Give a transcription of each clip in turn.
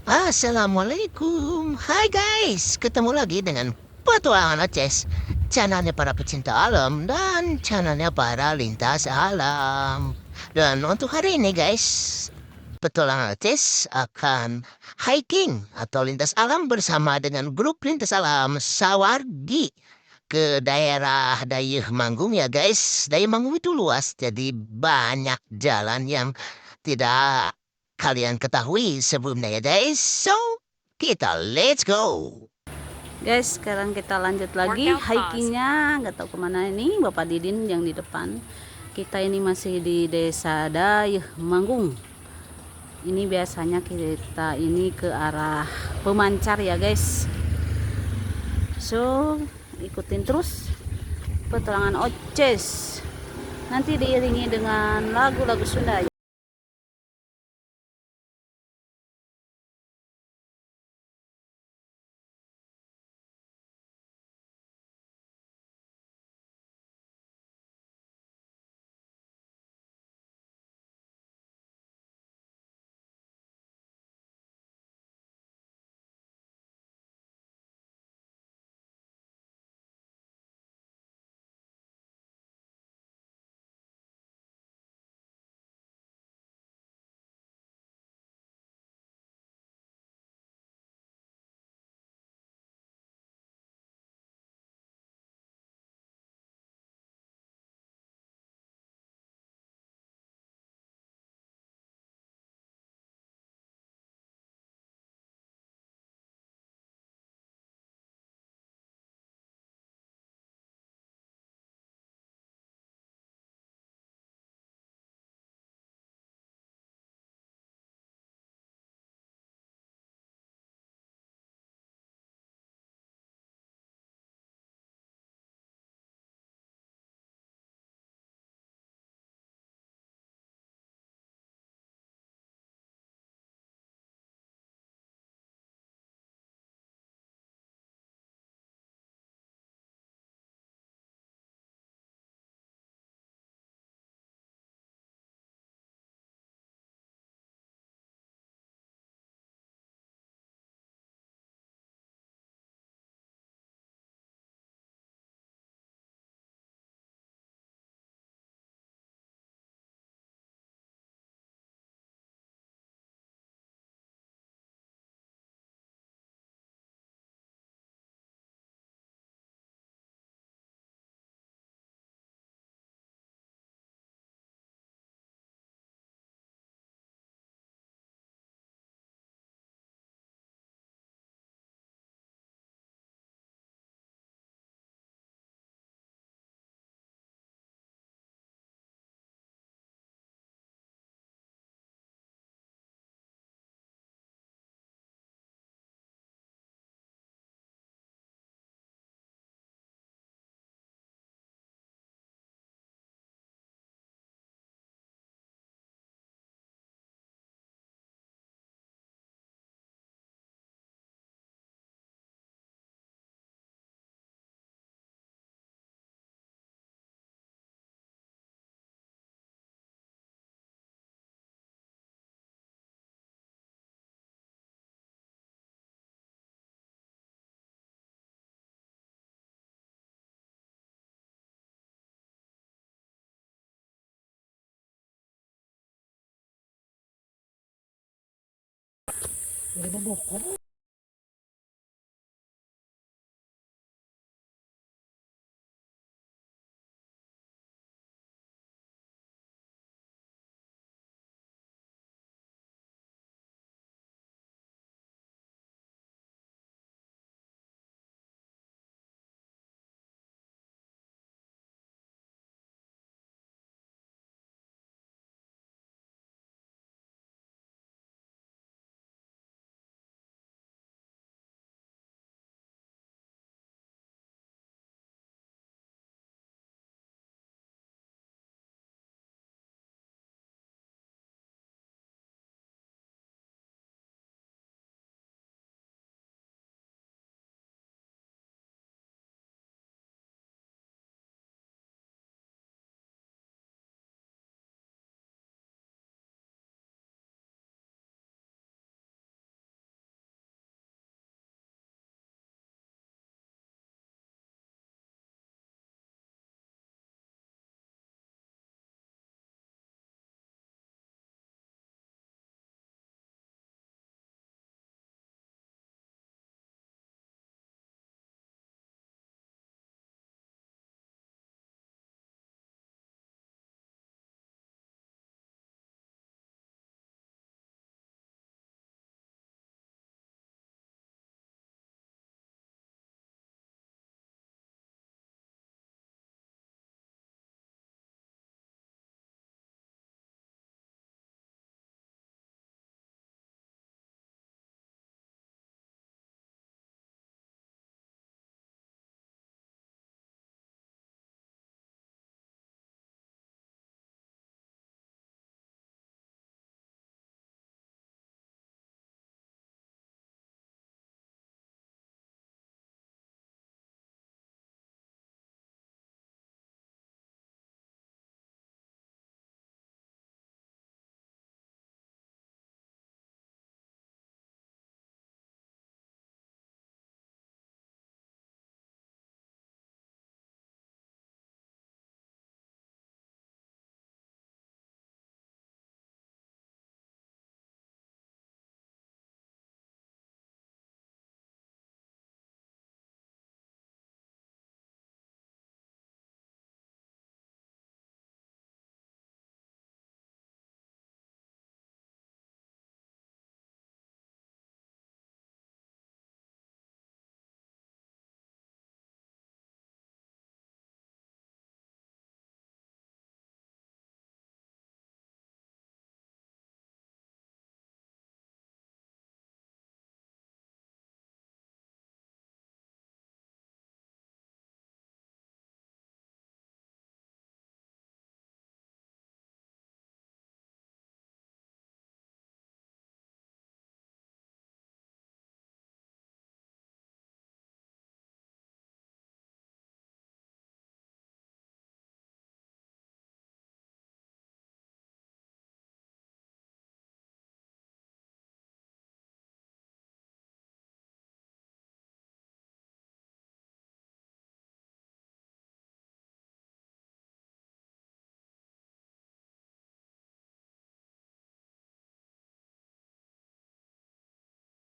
Assalamualaikum. Hai guys, ketemu lagi dengan petualangan Oces. Channelnya para pecinta alam dan channelnya para lintas alam. Dan untuk hari ini guys, petualangan Oces akan hiking atau lintas alam bersama dengan grup lintas alam Sawargi ke daerah Dayeuh Manggung ya guys. Dayeuh Manggung itu luas, jadi banyak jalan yang tidak kalian ketahui sebelumnya ya guys. So, kita let's go. Guys, sekarang kita lanjut lagi hikingnya. Nggak tahu kemana ini Bapak Didin yang di depan. Kita ini masih di Desa Dayeuh Manggung. Ini biasanya kita ini ke arah Pemancar ya guys. So, ikutin terus petualangan Oces. Nanti diiringi dengan lagu-lagu Sunda.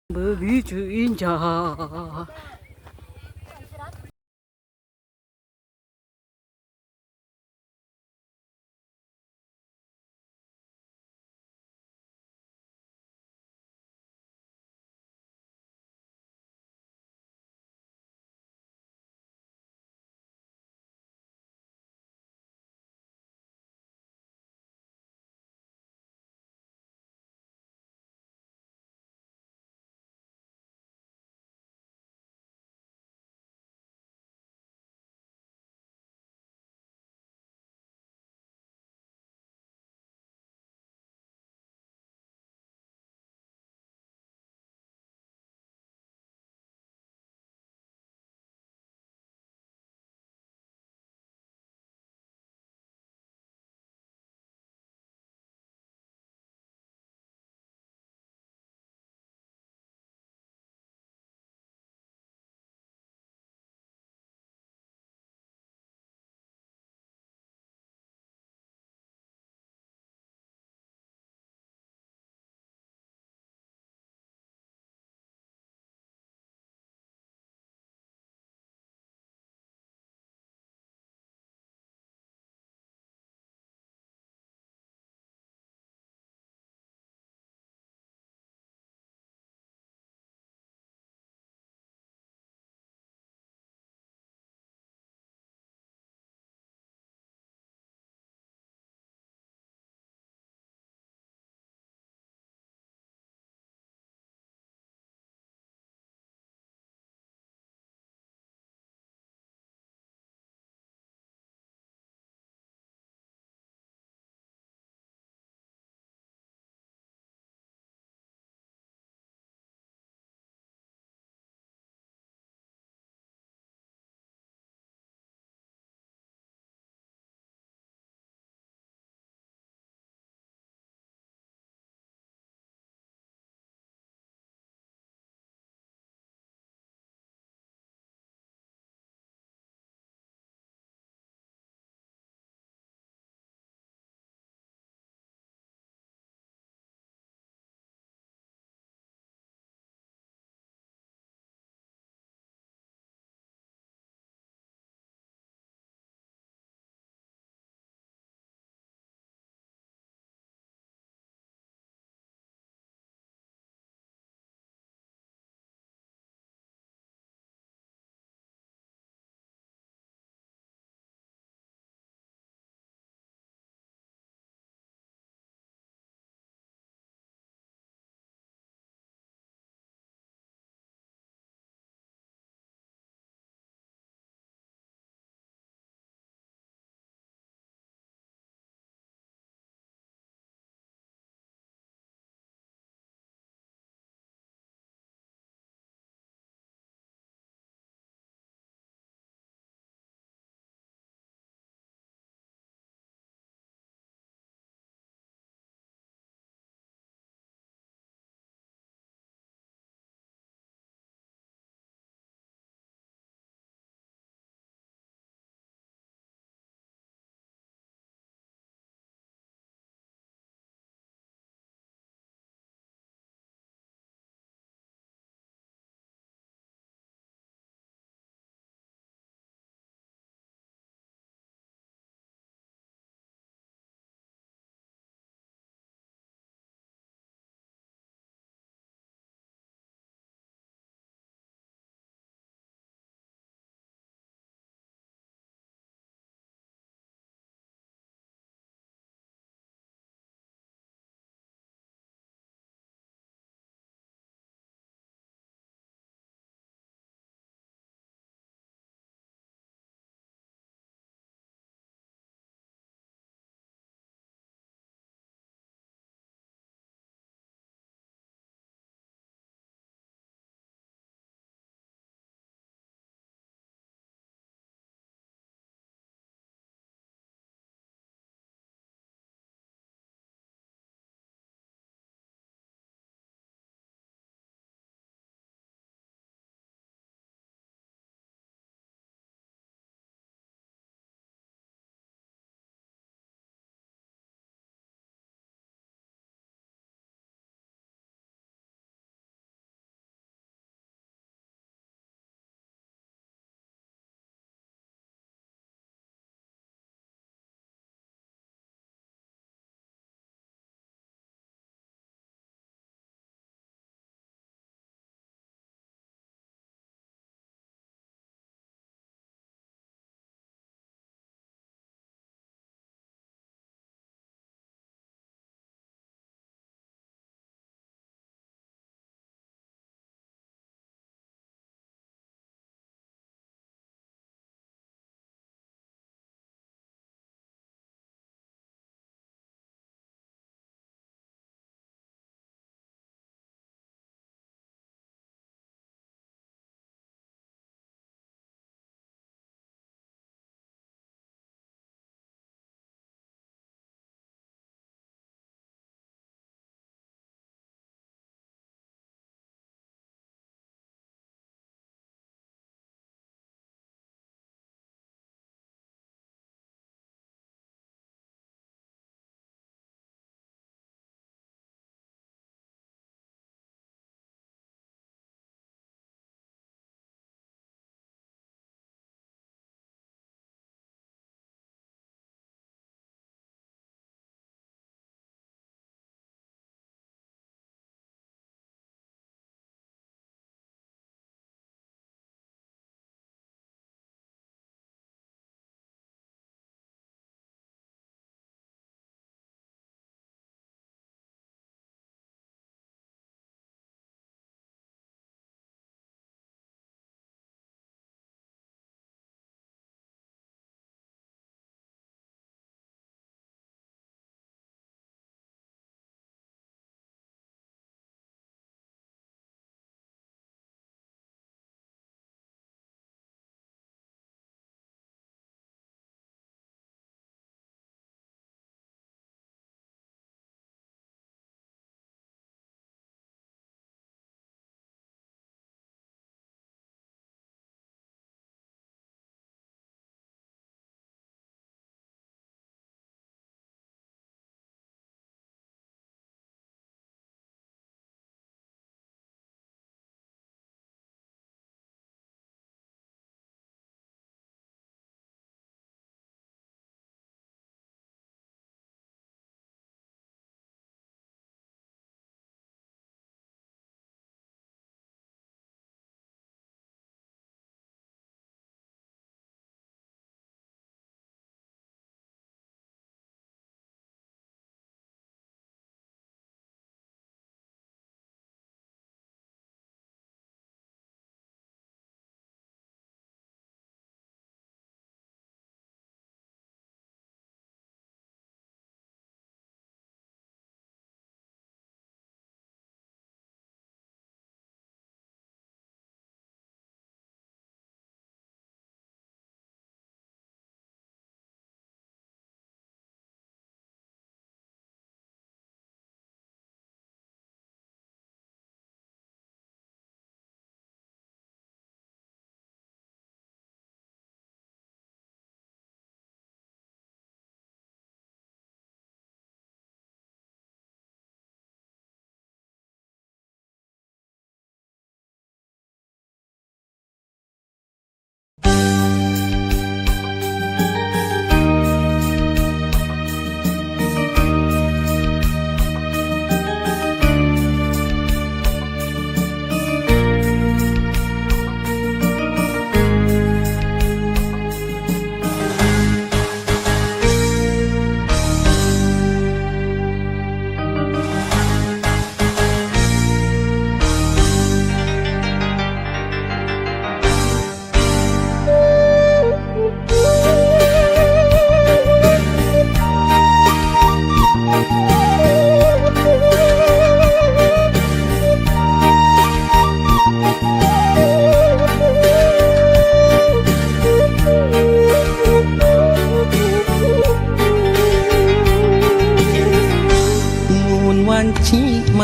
Begitu indah.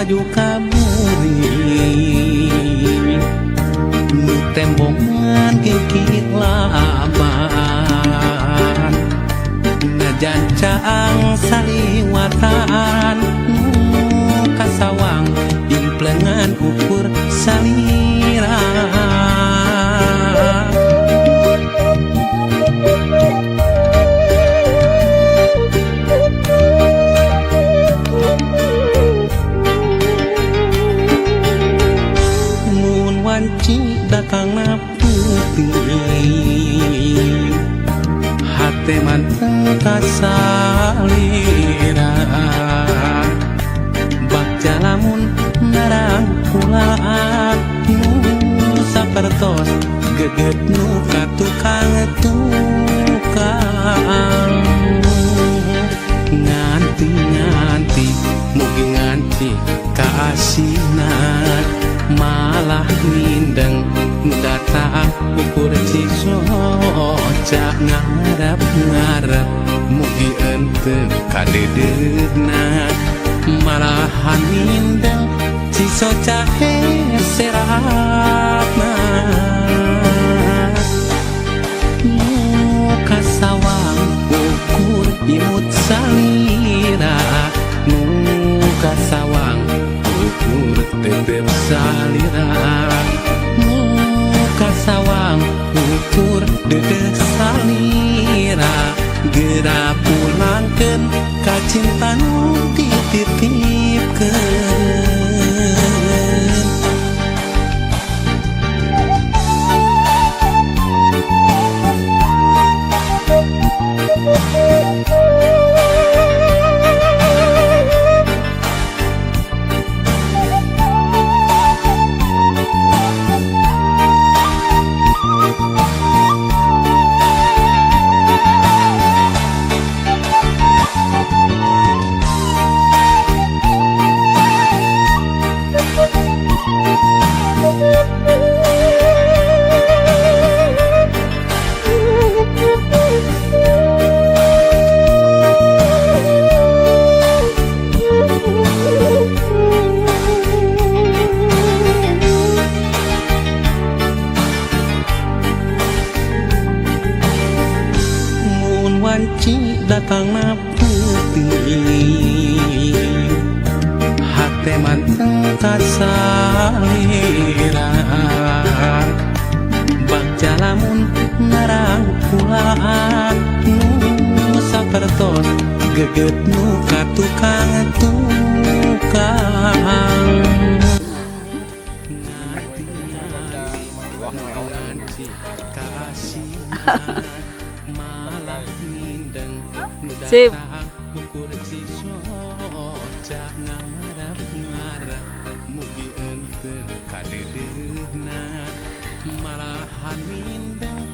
maju kamuri nu tembongan kikit laban najan caang saliwatan nu kasawang implengan ukur salira wanci datang na putih hate manteng kasalira bak jalamun narang kulaan nu sapertos geget nu katukang nganti mugi nganti kaasinan malah mindeng data ukur cisoca ngarep mugi ente kadedena malahan mindeng cisoca seratna muka sawang ukur imut salira muka sawang ukur tetep salira muka sawang ukur dede salira gera pulangkeun ka cinta nu dititipkeun wanci datang na putih hate manteng kasalira bak jalamun narang kulaan nu sapertos geget nu katukang Sip.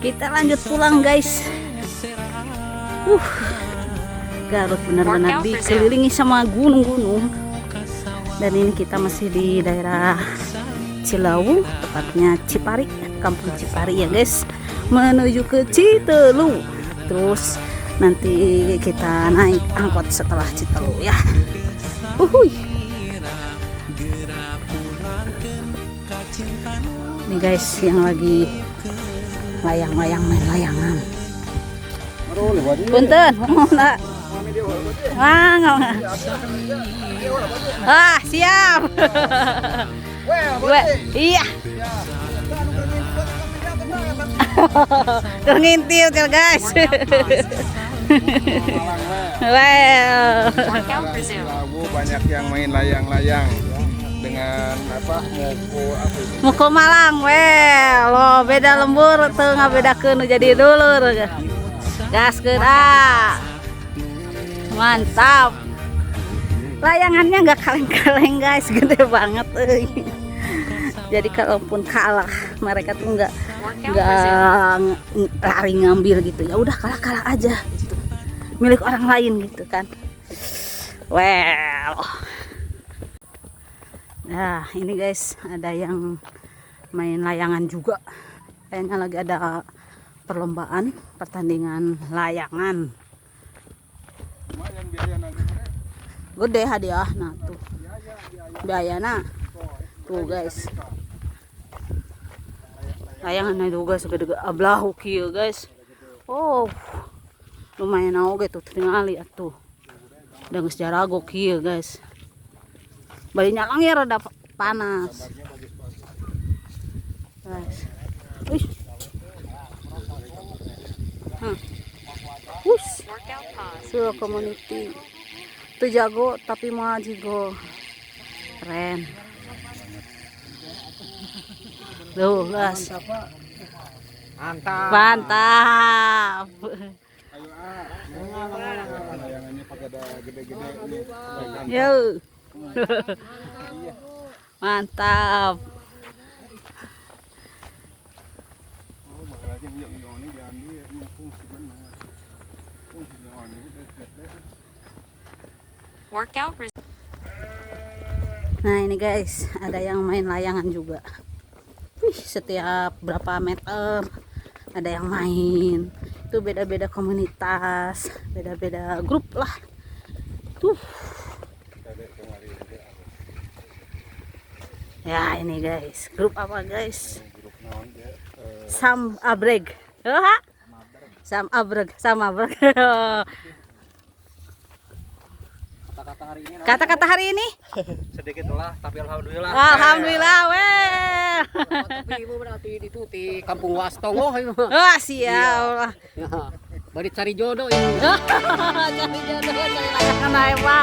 Kita lanjut pulang guys. Garut benar-benar dikelilingi sama gunung-gunung. Dan ini kita masih di daerah Cilawu, tepatnya Cipari, kampung Cipari ya guys. Menuju ke Citelu. Terus nanti kita naik angkot setelah Citelu ya. Ini guys yang lagi layang-layang main layangan. Punten, mau enggak? Siap. Iya. Ngintip guys. Banyak yang main layang-layang dengan Muko Malang lo beda lembur tuh ngabedakeun jadi dulur. Gaskeun mantap. Layangannya nggak kaleng-kaleng guys, gede banget. Jadi kalaupun kalah mereka tuh nggak lari ngambil gitu, ya udah kalah aja gitu, milik orang lain gitu kan. Nah ini guys ada yang main layangan juga, kayaknya lagi ada perlombaan pertandingan layangan. Gede hadiah nah tuh Bayana. Tuh guys. Layangan na itu guys, gede ablahu kieu guys. Oh. Lumayan oge tuh tingali atuh. Da geus jarago kieu guys. Bari nyalang ya rada panas. Guys. Wih. Wush. Sura community. Itu jago tapi mau jigo. Keren. Tuh, guys. Mantap. Mantap. Layangannya pakai ada gede-gede ini. Yo. Mantap. Workout Nah ini guys, ada yang main layangan juga. Wih, setiap berapa meter ada yang main. Itu beda-beda komunitas, beda-beda grup lah. Tuh. Ya ini guys, grup apa guys? Sam Abreg. Sam Abreg, sama Abreg. Kata-kata hari ini? Sedikit lah, tapi alhamdulillah. Alhamdulillah, weh. Tapi ibu berarti itu di Kampung Wastongo. Wah, siap. Bari cari jodoh ini. Cari jodoh, cari layangan apa?